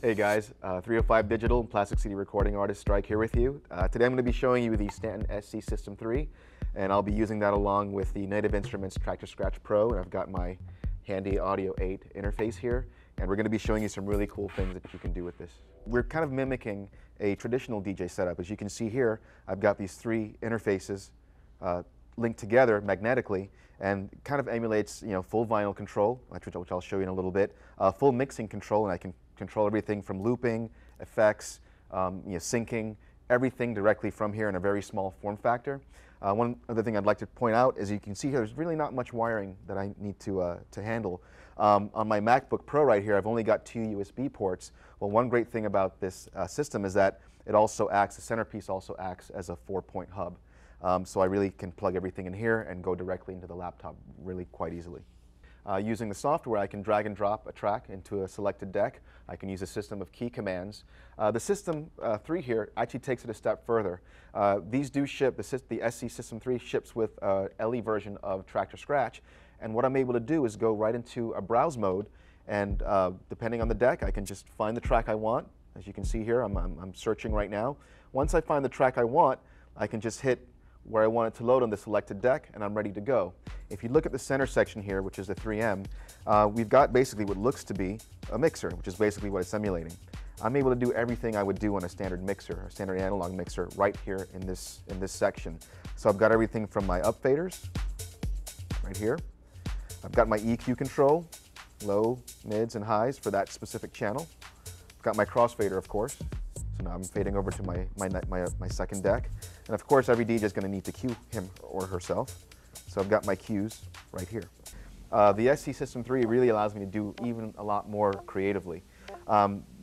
Hey guys, 305 Digital and Plastic CD recording artist Stryke here with you. Today I'm going to be showing you the Stanton SCS.3D, and I'll be using that along with the Native Instruments Tractor Scratch Pro, and I've got my handy Audio 8 interface here, and we're going to be showing you some really cool things that you can do with this. We're kind of mimicking a traditional DJ setup. As you can see here, I've got these three interfaces linked together magnetically, and kind of emulates, full vinyl control, which I'll show you in a little bit, full mixing control, and I can control everything from looping, effects, syncing, everything directly from here in a very small form factor. One other thing I'd like to point out is you can see here there's really not much wiring that I need to handle. On my MacBook Pro right here, I've only got 2 USB ports. Well, one great thing about this system is that it also acts, the centerpiece also acts as a 4-point hub. So I really can plug everything in here and go directly into the laptop really quite easily. Using the software, I can drag and drop a track into a selected deck. I can use a system of key commands. The System 3 here actually takes it a step further. These do ship, the SC System 3 ships with a LE version of Tractor Scratch, and what I'm able to do is go right into a browse mode, and depending on the deck, I can just find the track I want. As you can see here, I'm searching right now. Once I find the track I want, I can just hit where I want it to load on the selected deck, and I'm ready to go. If you look at the center section here, which is the 3M, we've got basically what looks to be a mixer, which is basically what it's emulating. I'm able to do everything I would do on a standard mixer, a standard analog mixer, right here in this section. So I've got everything from my up faders, right here. I've got my EQ control, low, mids, and highs for that specific channel. I've got my crossfader, of course. So now I'm fading over to my second deck. And of course, every DJ is going to need to cue him or herself. So I've got my cues right here. The SC System 3 really allows me to do even a lot more creatively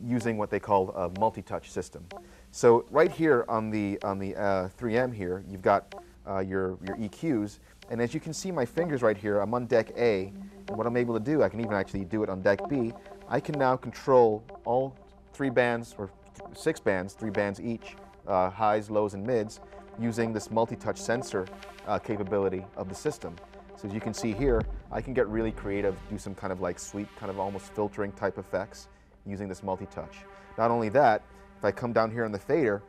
using what they call a multi-touch system. So right here on the 3M here, you've got your EQs. And as you can see my fingers right here, I'm on deck A. And what I'm able to do, I can even actually do it on deck B. I can now control all 3 bands, or 6 bands, 3 bands each, highs, lows, and mids, using this multi-touch sensor capability of the system. So as you can see here, I can get really creative, do some kind of like sweep, kind of almost filtering type effects using this multi-touch. Not only that, if I come down here on the fader,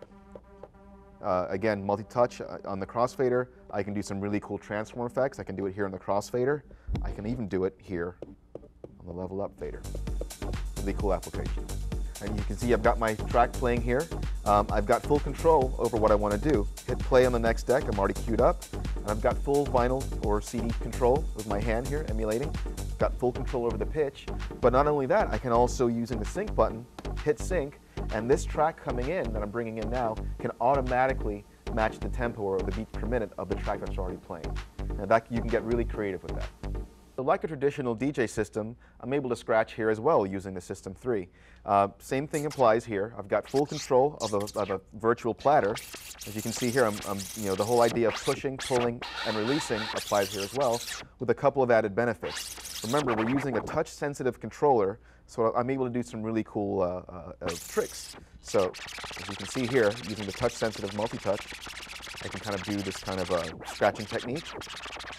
again, multi-touch on the crossfader, I can do some really cool transform effects. I can do it here on the crossfader. I can even do it here on the level up fader. Really cool application. And you can see I've got my track playing here. I've got full control over what I want to do. Hit play on the next deck, I'm already queued up. And I've got full vinyl or CD control with my hand here emulating. Got full control over the pitch. But not only that, I can also, using the sync button, hit sync, and this track coming in that I'm bringing in now can automatically match the tempo or the beat per minute of the track that's already playing. Now that, you can get really creative with that. So like a traditional DJ system, I'm able to scratch here as well using the System 3. Same thing applies here. I've got full control of a virtual platter. As you can see here, the whole idea of pushing, pulling, and releasing applies here as well, with a couple of added benefits. Remember, we're using a touch-sensitive controller, so I'm able to do some really cool tricks. So as you can see here, using the touch-sensitive multi-touch, I can kind of do this kind of scratching technique,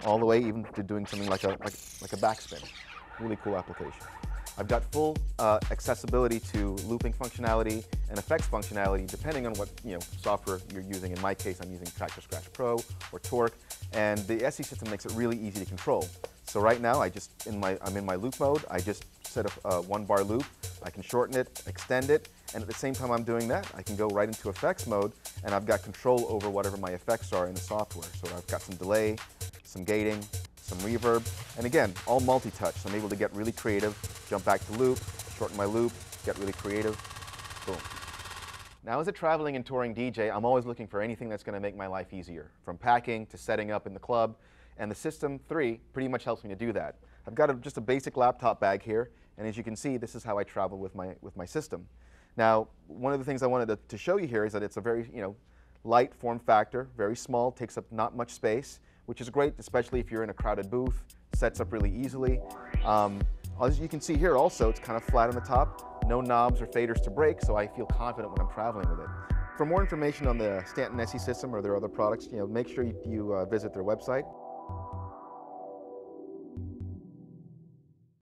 all the way even to doing something like a backspin. Really cool application. I've got full accessibility to looping functionality and effects functionality, depending on what software you're using. In my case, I'm using Tractor Scratch Pro or Torque, and the SC system makes it really easy to control. So right now, I'm in my loop mode. I just set a 1-bar loop. I can shorten it, extend it, and at the same time I'm doing that, I can go right into effects mode, and I've got control over whatever my effects are in the software. So I've got some delay, some gating, some reverb, and again, all multi-touch. So I'm able to get really creative, jump back to loop, shorten my loop, get really creative, boom. Now as a traveling and touring DJ, I'm always looking for anything that's going to make my life easier, from packing to setting up in the club, and the System 3 pretty much helps me to do that. I've got just a basic laptop bag here, and as you can see, this is how I travel with my system. Now, one of the things I wanted to show you here is that it's a very light form factor, very small, takes up not much space, which is great, especially if you're in a crowded booth, sets up really easily. As you can see here also, it's kind of flat on the top, no knobs or faders to break, so I feel confident when I'm traveling with it. For more information on the Stanton SC system or their other products, make sure you visit their website.